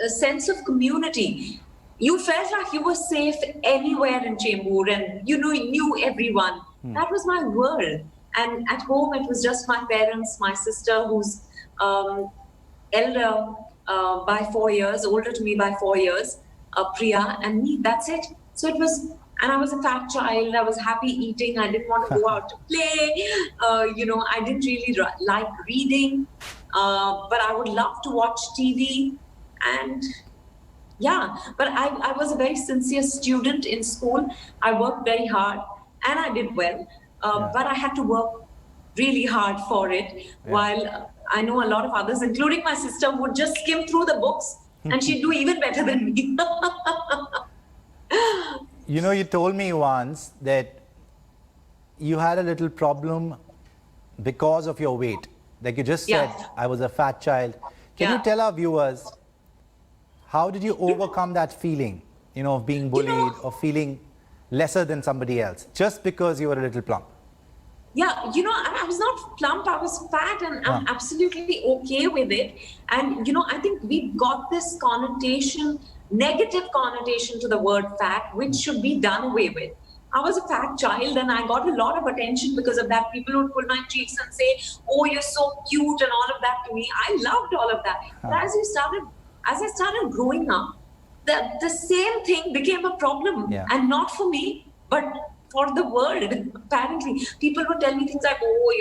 a sense of community. You felt like you were safe anywhere in Chembur, and you knew everyone. That was my world. And at home, it was just my parents, my sister, who's elder by 4 years, older to me by 4 years, Priya, and me. That's it. So it was, and I was a fat child. I was happy eating. I didn't want to go out to play. I didn't really like reading, but I would love to watch TV. And yeah, but I was a very sincere student in school. I worked very hard and I did well, but I had to work really hard for it. While I know a lot of others, including my sister, would just skim through the books and she'd do even better than me. You told me once that you had a little problem because of your weight. Like you just said, I was a fat child. Can you tell our viewers, how did you overcome that feeling, of being bullied or feeling lesser than somebody else just because you were a little plump? Yeah, I was not plump, I was fat, and I'm absolutely okay with it. And, I think we've got this connotation, negative connotation to the word fat, which should be done away with. I was a fat child and I got a lot of attention because of that. People would pull my cheeks and say, oh, you're so cute and all of that to me. I loved all of that. But as I started growing up, the same thing became a problem. And not for me, but for the world. Apparently, people would tell me things like, oh,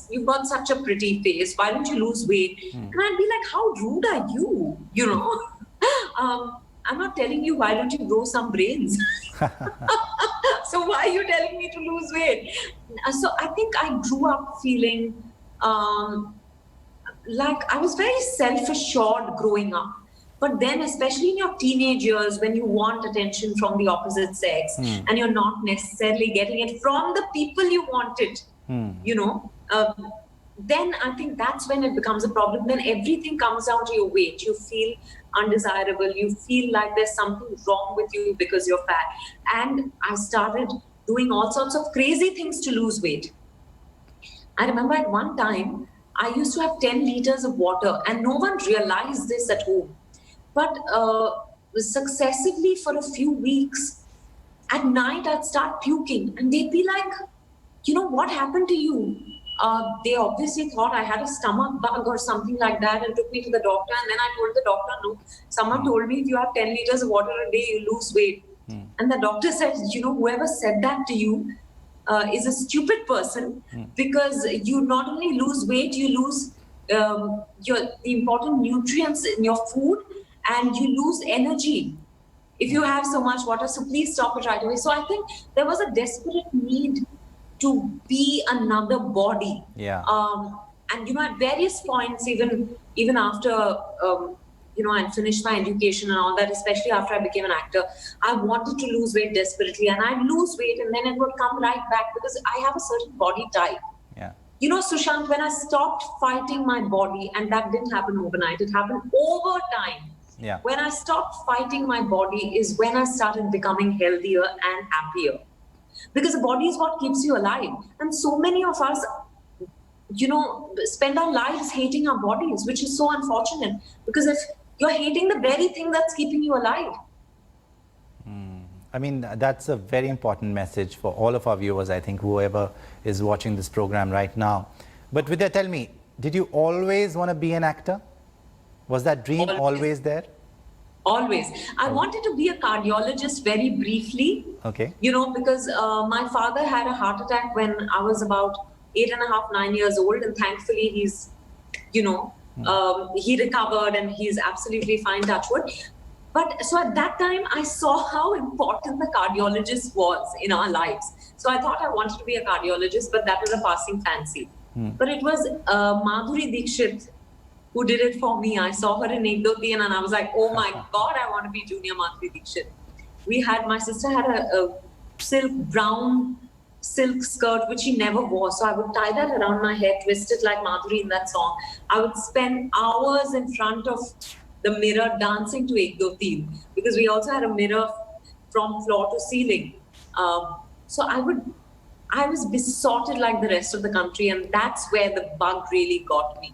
you've got such a pretty face. Why don't you lose weight? And I'd be like, how rude are you? I'm not telling you, why don't you grow some brains? So why are you telling me to lose weight? So I think I grew up feeling like I was very self-assured growing up. But then, especially in your teenage years, when you want attention from the opposite sex and you're not necessarily getting it from the people you want it, then I think that's when it becomes a problem. Then everything comes down to your weight. You feel undesirable. You feel like there's something wrong with you because you're fat. And I started doing all sorts of crazy things to lose weight. I remember at one time, I used to have 10 liters of water and no one realized this at home. But successively for a few weeks, at night I'd start puking and they'd be like, what happened to you? They obviously thought I had a stomach bug or something like that and took me to the doctor. And then I told the doctor, no, someone told me if you have 10 liters of water a day, you lose weight. And the doctor said, whoever said that to you is a stupid person because you not only lose weight, you lose the important nutrients in your food and you lose energy if you have so much water. So please stop it right away. So I think there was a desperate need to be another body. And at various points, even after I'd finished my education and all that, especially after I became an actor, I wanted to lose weight desperately, and I'd lose weight and then it would come right back because I have a certain body type. Sushant, when I stopped fighting my body, and that didn't happen overnight, it happened over time. When I stopped fighting my body is when I started becoming healthier and happier. Because the body is what keeps you alive. And so many of us, spend our lives hating our bodies, which is so unfortunate. Because if you're hating the very thing that's keeping you alive. I mean, that's a very important message for all of our viewers, I think, whoever is watching this program right now. But Vidya, tell me, did you always want to be an actor? Was that dream always there? Always. I wanted to be a cardiologist very briefly. Because my father had a heart attack when I was about 8.5, 9 years old. And thankfully, he's, he recovered and he's absolutely fine, touch wood. But so at that time, I saw how important the cardiologist was in our lives. So I thought I wanted to be a cardiologist, but that was a passing fancy. But it was Madhuri Dixit who did it for me. I saw her in Ek Do Teen and I was like, oh my God, I want to be Junior Madhuri Dixit. My sister had a brown silk skirt, which she never wore. So I would tie that around my hair, twist it like Madhuri in that song. I would spend hours in front of the mirror dancing to Ek Do Teen because we also had a mirror from floor to ceiling. So I was besotted like the rest of the country, and that's where the bug really got me.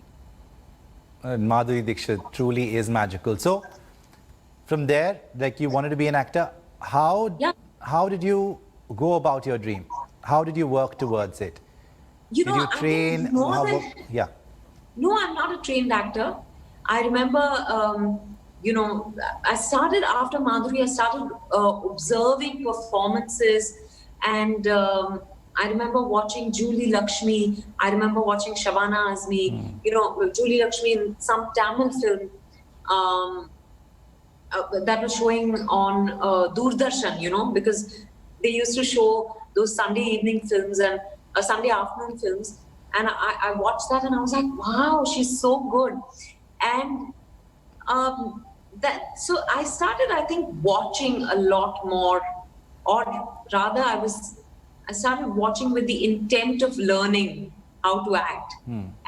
Madhuri Dixit truly is magical. So from there, like you wanted to be an actor. How, Yeah. how did you go about your dream? How did you work towards it? Did you I think train? more than, Yeah. no, I'm not a trained actor. I remember, I started after Madhuri, I started observing performances, and I remember watching Julie Lakshmi. I remember watching Shabana Azmi, Julie Lakshmi in some Tamil film. Um, that was showing on Doordarshan, because they used to show those Sunday evening films and Sunday afternoon films. And I watched that and I was like, wow, she's so good. And so I started, I think, watching a lot more, or rather, I started watching with the intent of learning how to act.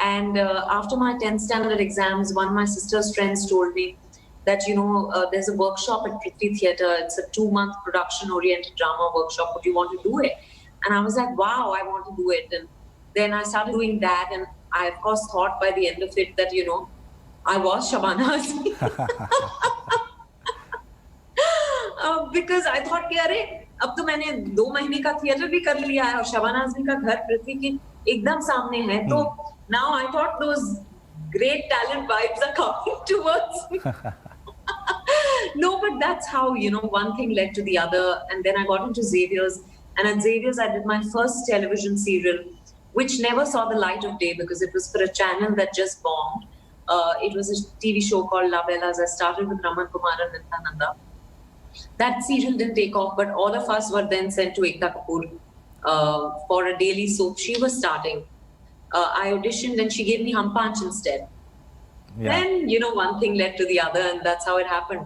And after my 10th standard exams, one of my sister's friends told me that, there's a workshop at Prithvi Theatre. It's a 2-month production-oriented drama workshop. Would you want to do it? And I was like, wow, I want to do it. And then I started doing that. And I, of course, thought by the end of it that, I was Shabana Azmi. Because I thought कि अरे अब तो मैंने 2 महीने का theatre भी कर लिया है और शबाना आज़मी का घर पृथ्वी के एकदम सामने है तो now I thought those great talent vibes are coming towards me. No, but that's how, one thing led to the other. And then I got into Xavier's. And at Xavier's, I did my first television serial, which never saw the light of day because it was for a channel that just bombed. It was a TV show called La Bellas. I started with Raman Kumar and Nityananda. That serial didn't take off, but all of us were then sent to Ekta Kapoor for a daily soap. She was starting. I auditioned and she gave me Hum Panch instead. Yeah. Then, one thing led to the other, and that's how it happened.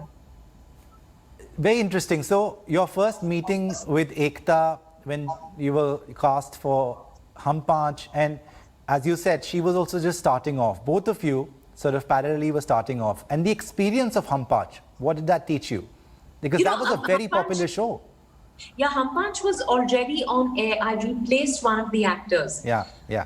Very interesting. So, your first meeting with Ekta when you were cast for Hum Panch, and as you said, she was also just starting off. Both of you sort of parallelly were starting off. And the experience of Hum Panch, what did that teach you? Because that was a very popular show. Yeah, Hum Panch was already on air. I replaced one of the actors. Yeah.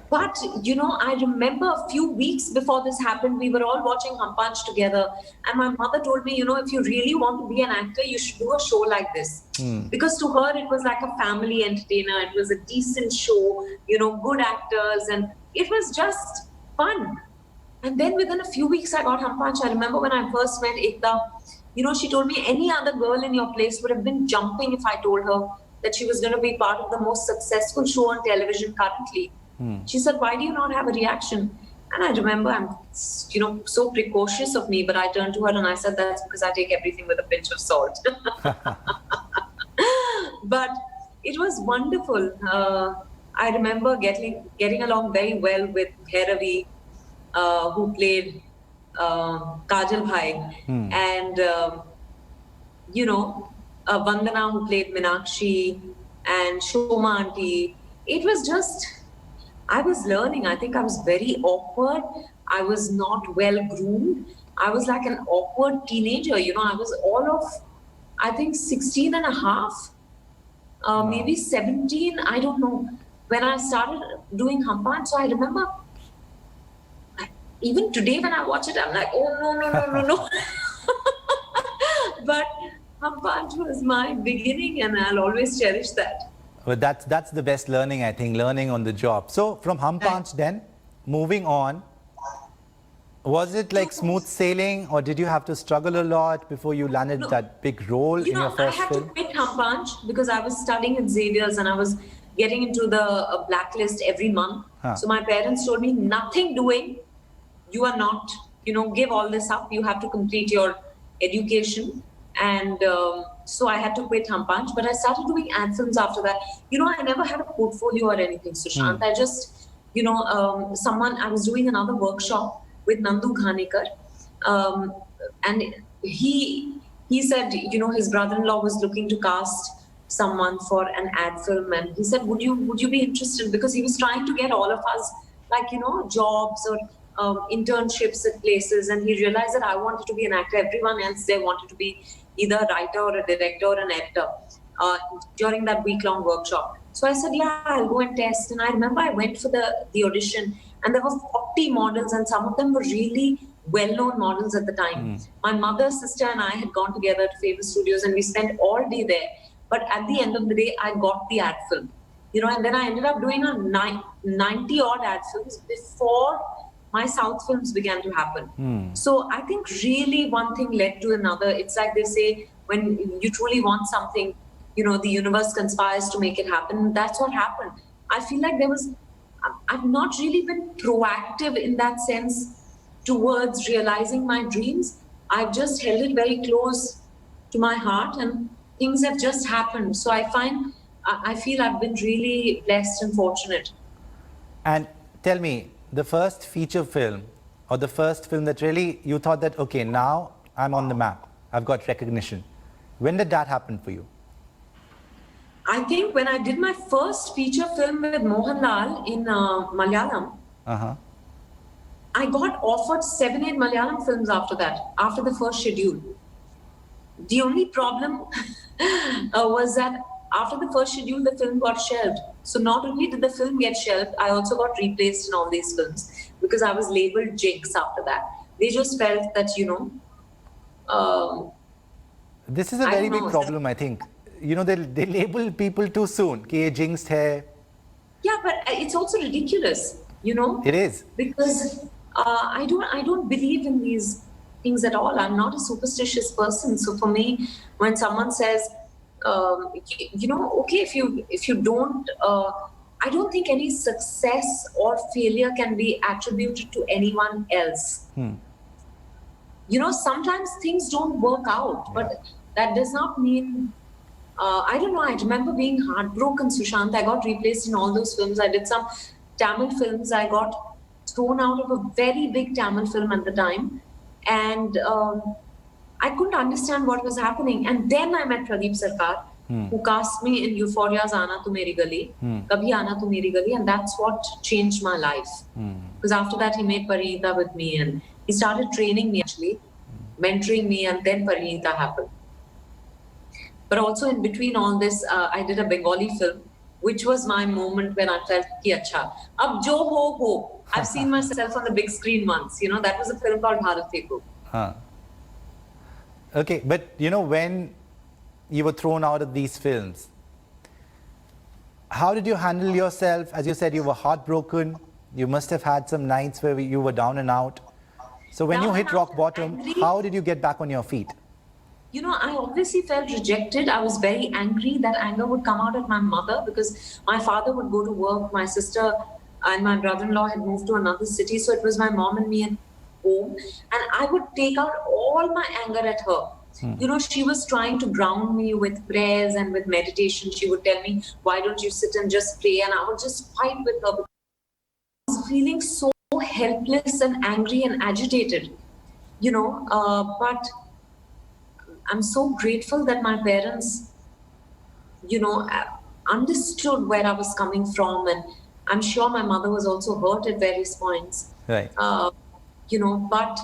But, I remember a few weeks before this happened, we were all watching Hum Panch together. And my mother told me, if you really want to be an actor, you should do a show like this. Because to her, it was like a family entertainer. It was a decent show, good actors. And it was just fun. And then within a few weeks, I got Hum Panch. I remember when I first met Ekta, she told me any other girl in your place would have been jumping if I told her that she was going to be part of the most successful show on television currently. She said, why do you not have a reaction? And I remember, I'm, so precocious of me, but I turned to her and I said, that's because I take everything with a pinch of salt. But it was wonderful. I remember getting along very well with Bhairavi, who played Kajal Bhai, and Vandana, who played Meenakshi, and Shoma Auntie. It was just, I was learning. I think I was very awkward. I was not well groomed. I was like an awkward teenager. I was all of, I think, 16 and a half, maybe 17. I don't know. When I started doing Hum Panch, so I remember, even today when I watch it, I'm like, oh, no. But Hum Panch was my beginning and I'll always cherish that. But that's the best learning, I think, learning on the job. So from Hum Panch then, moving on, was it like smooth sailing or did you have to struggle a lot before you landed that big role in your first film? I had to quit Hum Panch because I was studying at Xavier's and I was getting into the blacklist every month. So my parents told me, nothing doing. You are not, give all this up. You have to complete your education. And so I had to quit Hum Panch. But I started doing ad films after that. I never had a portfolio or anything, Sushant. I just, I was doing another workshop with Nandu Ghanekar. And he said, his brother-in-law was looking to cast someone for an ad film. And he said, would you be interested? Because he was trying to get all of us, like, jobs or internships at places, and he realized that I wanted to be an actor. Everyone else there wanted to be either a writer or a director or an editor during that week-long workshop. So I said, yeah, I'll go and test. And I remember I went for the audition and there were 40 models and some of them were really well-known models at the time. My mother, sister, and I had gone together to famous studios, and we spent all day there. But at the end of the day, I got the ad film, and then I ended up doing a 90 odd ad films before my South films began to happen. So I think really one thing led to another. It's like they say, when you truly want something, the universe conspires to make it happen. That's what happened. I feel like I've not really been proactive in that sense towards realizing my dreams. I've just held it very close to my heart, and things have just happened. So I feel I've been really blessed and fortunate. And tell me, the first feature film or the first film that really you thought that, okay, now I'm on the map, I've got recognition. When did that happen for you? I think when I did my first feature film with Mohanlal in Malayalam, I got offered 7-8 Malayalam films after that, after the first schedule. The only problem was that after the first schedule, the film got shelved. So not only did the film get shelved, I also got replaced in all these films because I was labeled Jinx after that. They just felt that, this is a very big problem, I think. They label people too soon. Ki ye jinxed hai. Yeah, but it's also ridiculous, It is. Because I don't believe in these things at all. I'm not a superstitious person. So for me, when someone says, okay, if you don't, I don't think any success or failure can be attributed to anyone else. Sometimes things don't work out, but that does not mean, I don't know, I remember being heartbroken, Sushant. I got replaced in all those films. I did some Tamil films. I got thrown out of a very big Tamil film at the time. And I couldn't understand what was happening. And then I met Pradeep Sarkar, who cast me in Euphoria's Aana Tu Meri Gali, Kabhi Aana Tu Meri Gali, and that's what changed my life. Because after that, he made Parineeta with me, and he started training me actually, mentoring me, and then Parineeta happened. But also in between all this, I did a Bengali film, which was my moment when I felt, ki acha, ab jo ho. I've seen myself on the big screen once. That was a film called Bharat Teko. Okay, but when you were thrown out of these films, how did you handle yourself? As you said, you were heartbroken. You must have had some nights where you were down and out. So when you hit rock bottom, how did you get back on your feet? I obviously felt rejected. I was very angry. That anger would come out at my mother because my father would go to work. My sister and my brother-in-law had moved to another city. So it was my mom and me at home. And I would take out all my anger at her. She was trying to ground me with prayers and with meditation. She would tell me, why don't you sit and just pray? And I would just fight with her. I was feeling so helpless and angry and agitated, but I'm so grateful that my parents, understood where I was coming from. And I'm sure my mother was also hurt at various points. Right. But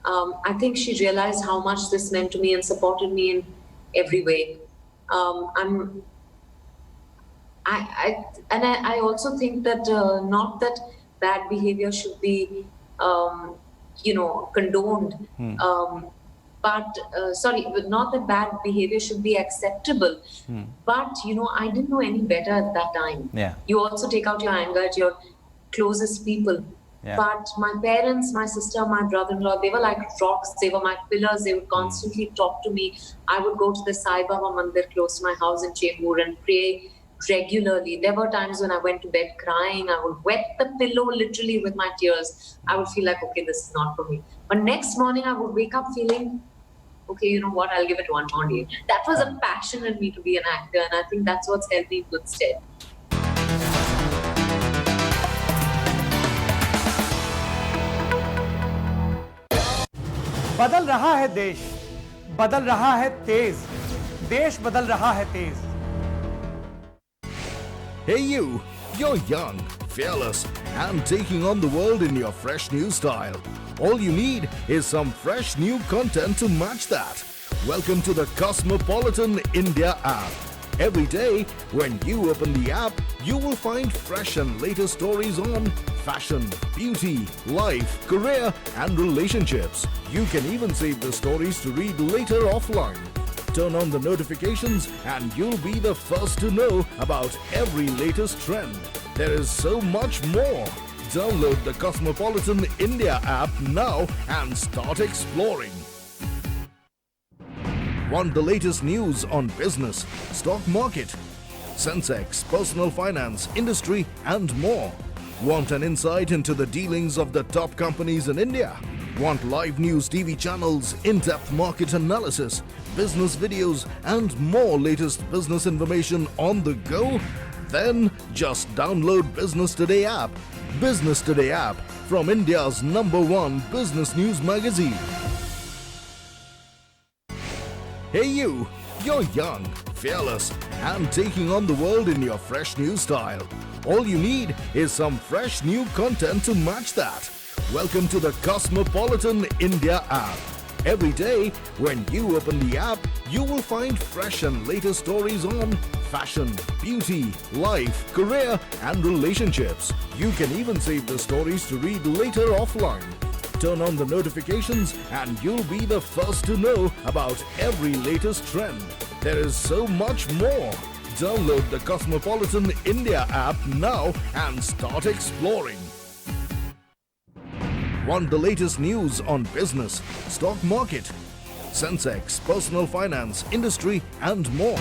I think she realized how much this meant to me and supported me in every way. I also think that not that bad behavior should be, condoned. But not that bad behavior should be acceptable. But, I didn't know any better at that time. Yeah. You also take out your anger at your closest people. Yeah. But my parents, my sister, my brother-in-law, they were like rocks. They were my pillars. They would constantly talk to me. I would go to the Sai Baba Mandir close to my house in Chembur and pray regularly. There were times when I went to bed crying. I would wet the pillow literally with my tears. I would feel like, okay, this is not for me. But next morning I would wake up feeling, okay, you know what, I'll give it one more day. That was a passion in me to be an actor, and I think that's what's held me in good stead. बदल रहा है देश, बदल रहा है तेज, देश बदल रहा है तेज. Hey you, you're young, fearless, and taking on the world in your fresh new style. All you need is some fresh new content to match that. Welcome to the Cosmopolitan India app. Every day, when you open the app, you will find fresh and latest stories on fashion, beauty, life, career, and relationships. You can even save the stories to read later offline. Turn on the notifications and you'll be the first to know about every latest trend. There is so much more. Download the Cosmopolitan India app now and start exploring. Want the latest news on business, stock market, Sensex, personal finance, industry, and more? Want an insight into the dealings of the top companies in India? Want live news TV channels, in-depth market analysis, business videos, and more latest business information on the go? Then just download Business Today app. Business Today app from India's #1 business news magazine. Hey you! You're young, fearless, and taking on the world in your fresh new style. All you need is some fresh new content to match that. Welcome to the Cosmopolitan India app. Every day, when you open the app, you will find fresh and latest stories on fashion, beauty, life, career, and relationships. You can even save the stories to read later offline. Turn on the notifications and you'll be the first to know about every latest trend. There is so much more. Download the Cosmopolitan India app now and start exploring. Want the latest news on business, stock market, Sensex, personal finance, industry, and more?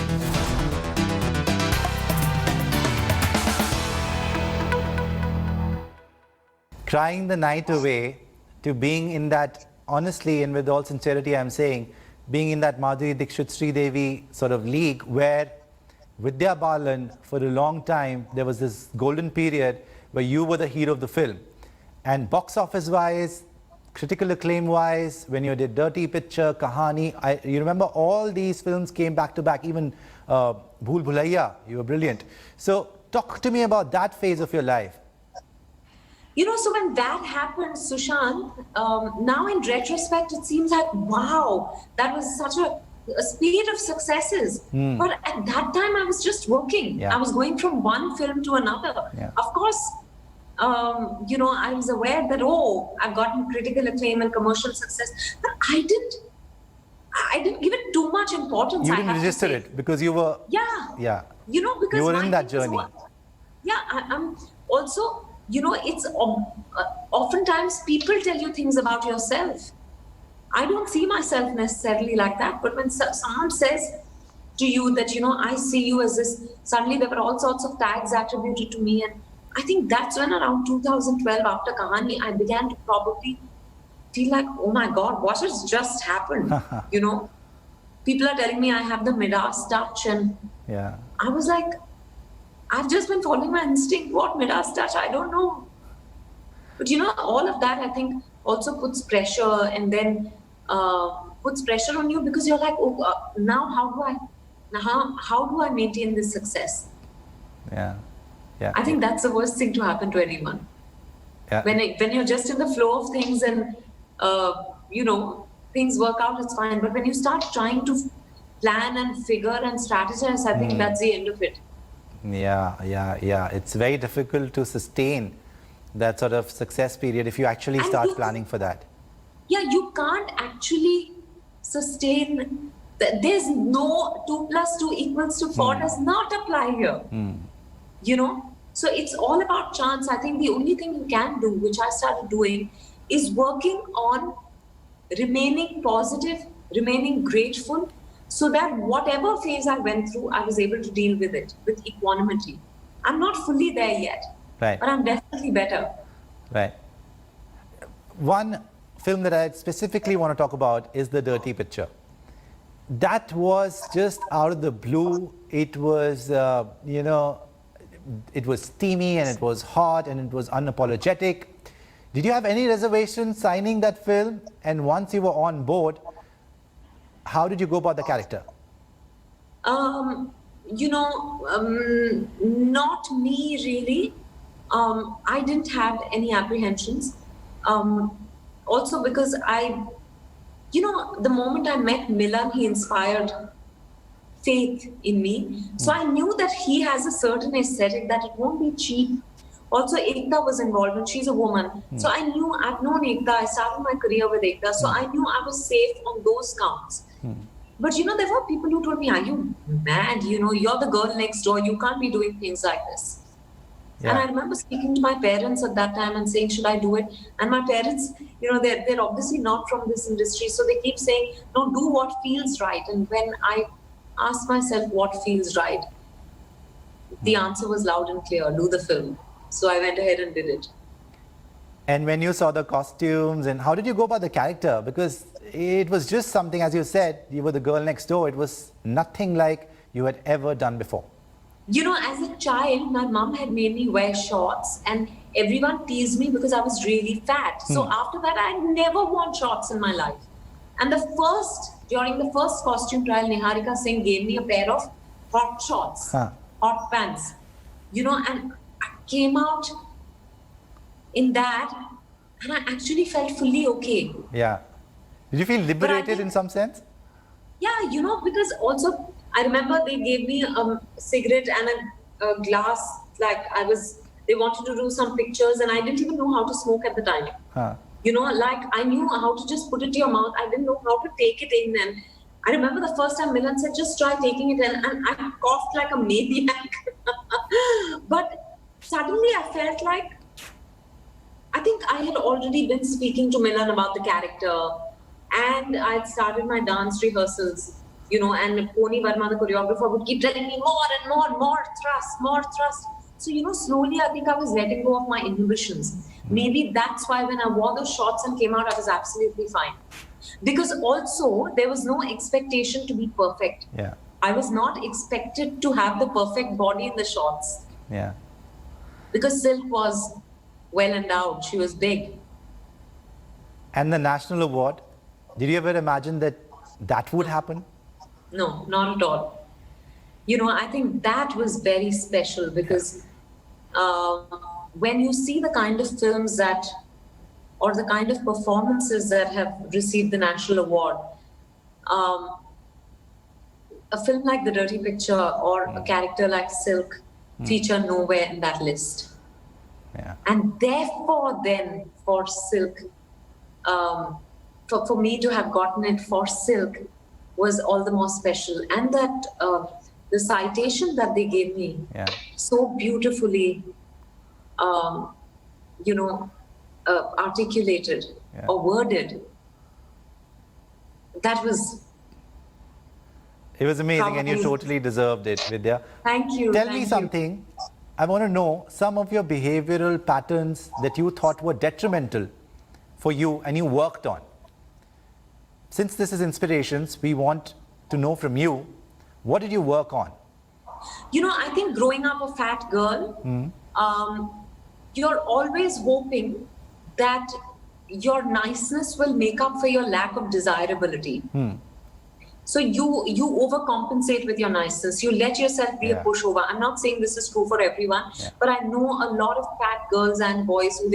Crying the night away to being in that, honestly and with all sincerity I'm saying, being in that Madhuri Dixit Sri Devi sort of league where Vidya Balan, for a long time, there was this golden period where you were the hero of the film. And box office wise, critical acclaim wise, when you did Dirty Picture, Kahani, you remember all these films came back to back, even Bhool Bhulaiya, you were brilliant. So talk to me about that phase of your life. You know, so when that happened, Sushant, now in retrospect, it seems like, wow, that was such a speed of successes. But at that time, I was just working. Yeah. I was going from one film to another. Yeah. Of course, you know, I was aware that, oh, I've gotten critical acclaim and commercial success, but I didn't give it too much importance. You I didn't have to register say. it because you were, Yeah. You know, because you were my in that thing is journey. I'm also, you know, it's oftentimes people tell you things about yourself. I don't see myself necessarily like that, but when someone says to you that, you know, I see you as this, suddenly there were all sorts of tags attributed to me. And I think that's when around 2012, after Kahani, I began to probably feel like, oh my God, what has just happened? You know, people are telling me I have the Midas touch, and yeah. I was like, I've just been following my instinct. What Midas touch? I don't know. But you know, all of that I think also puts pressure, and then puts pressure on you because you're like, oh, now how do I maintain this success? Yeah. Yeah. I think that's the worst thing to happen to anyone. Yeah. When you're just in the flow of things and you know, things work out, it's fine. But when you start trying to plan and figure and strategize, I think that's the end of it. Yeah. It's very difficult to sustain that sort of success period if you actually start planning for that. Yeah, you can't actually sustain. There's no 2 + 2 = 4 does not apply here. You know, so it's all about chance. I think the only thing you can do, which I started doing, is working on remaining positive, remaining grateful, so that whatever phase I went through, I was able to deal with it with equanimity. I'm not fully there yet, Right. but I'm definitely better. Right. One film that I specifically want to talk about is The Dirty Picture. That was just out of the blue. It was, you know, it was steamy and it was hot and it was unapologetic. Did you have any reservations signing that film? And once you were on board, how did you go about the character? You know, not me really. I didn't have any apprehensions. Also because you know, the moment I met Milan, he inspired faith in me. So I knew that he has a certain aesthetic, that it won't be cheap Also, Ekta was involved and she's a woman. So I knew, I've known Ekta. I started my career with Ekta. So I knew I was safe on those counts. But there were people who told me, are you mad? You're the girl next door. You can't be doing things like this. Yeah. And I remember speaking to my parents at that time and saying, should I do it? And my parents, they're obviously not from this industry. So they keep saying, no, do what feels right. And when I asked myself what feels right, the answer was loud and clear, do the film. So I went ahead and did it. And when you saw the costumes, and how did you go about the character? Because it was just something, as you said, you were the girl next door. It was nothing like you had ever done before. As a child, my mom had made me wear shorts and everyone teased me because I was really fat. So after that, I never worn shorts in my life. And during the first costume trial, Niharika Singh gave me a pair of hot shorts, hot pants, and I came out in that and I actually felt fully okay. Yeah. Did you feel liberated in some sense? Yeah, because also I remember they gave me a cigarette and a glass, they wanted to do some pictures and I didn't even know how to smoke at the time. I knew how to just put it to your mouth. I didn't know how to take it in. And I remember the first time Milan said, just try taking it in. And I coughed like a maniac. But suddenly I felt like, I think I had already been speaking to Milan about the character. And I had started my dance rehearsals, and Pony Verma, the choreographer, would keep telling me more thrust. So, slowly I think I was letting go of my inhibitions. Maybe that's why when I wore those shorts and came out, I was absolutely fine. Because also, there was no expectation to be perfect. Yeah. I was not expected to have the perfect body in the shorts. Yeah. Because Silk was well endowed. She was big. And the national award, did you ever imagine that would happen? No, not at all. I think that was very special because when you see the kind of films or the kind of performances that have received the national award, a film like The Dirty Picture or a character like Silk feature nowhere in that list. Yeah. And therefore then for Silk, for me to have gotten it for Silk was all the more special. And that the citation that they gave me so beautifully, articulated or worded, that was... It was amazing and you totally deserved it, Vidya. Thank you. Tell me something. I want to know some of your behavioral patterns that you thought were detrimental for you and you worked on. Since this is Inspirations, we want to know from you, what did you work on? I think growing up a fat girl, you're always hoping that your niceness will make up for your lack of desirability. So you overcompensate with your niceness. You let yourself be a pushover. I'm not saying this is true for everyone, but I know a lot of fat girls and boys who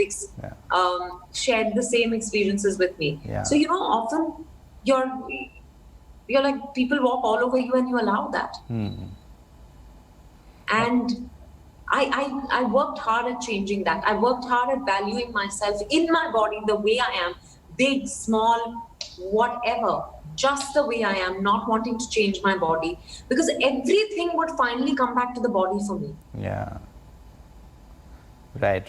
shared the same experiences with me. Yeah. So, often you're like, people walk all over you and you allow that. And I worked hard at changing that. I worked hard at valuing myself in my body the way I am, big, small, whatever, just the way I am, not wanting to change my body, because everything would finally come back to the body for me. Yeah. Right.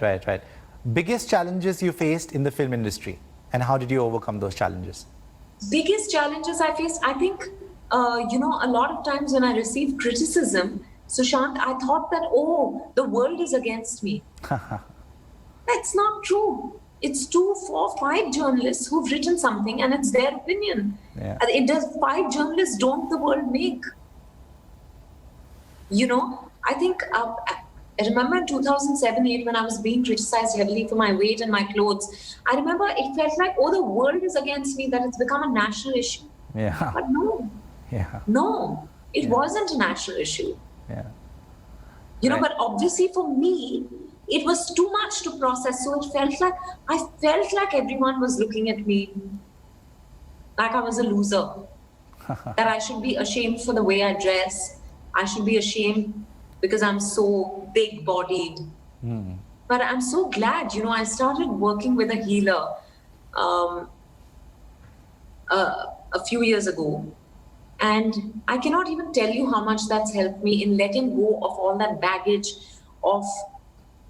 Biggest challenges you faced in the film industry, and how did you overcome those challenges? Biggest challenges I faced, I think, a lot of times when I received criticism, Sushant, I thought that, the world is against me. That's not true. It's 2, 4, 5 journalists who've written something and it's their opinion. Yeah. It does 5 journalists don't the world make. I think, I remember in 2007-8 when I was being criticized heavily for my weight and my clothes, I remember it felt like, the world is against me, that it's become a national issue. Yeah. But no. Yeah. No, it wasn't a national issue. Yeah. But obviously for me, it was too much to process. So I felt like everyone was looking at me like I was a loser. That I should be ashamed for the way I dress. I should be ashamed because I'm so big-bodied. But I'm so glad, I started working with a healer a few years ago. And I cannot even tell you how much that's helped me in letting go of all that baggage of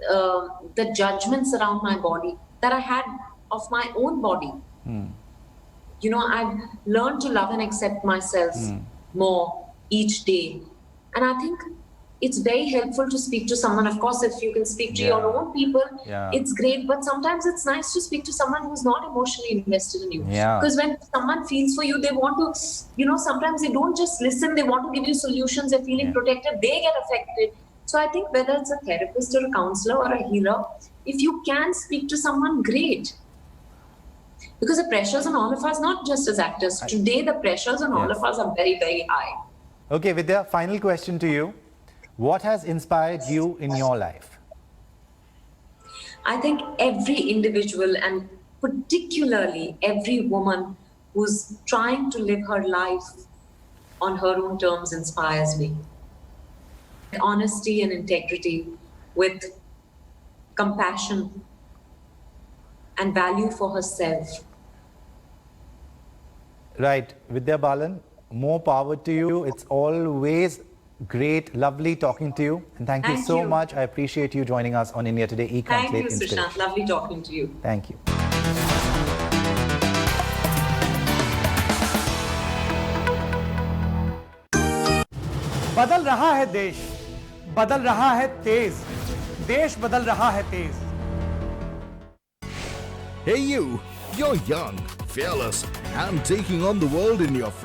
the judgments around my body that I had of my own body. I've learned to love and accept myself more each day. And I think it's very helpful to speak to someone. Of course, if you can speak to your own people, it's great. But sometimes it's nice to speak to someone who's not emotionally invested in you. Because when someone feels for you, they want to, sometimes they don't just listen. They want to give you solutions. They're feeling protected. They get affected. So I think whether it's a therapist or a counselor or a healer, if you can speak to someone, great. Because the pressures on all of us, not just as actors, today the pressures on all of us are very, very high. Okay, Vidya, final question to you. What has inspired you in your life? I think every individual, and particularly every woman who's trying to live her life on her own terms, inspires me. Honesty and integrity, with compassion and value for herself. Right. Vidya Balan, more power to you. It's always great, lovely talking to you. And thank you so much. I appreciate you joining us on India Today eConclave. Thank you, Sushant. Lovely talking to you. Thank you. बदल रहा है देश, बदल रहा है तेज, देश बदल रहा है तेज. Hey you, you're young, fearless, and taking on the world in your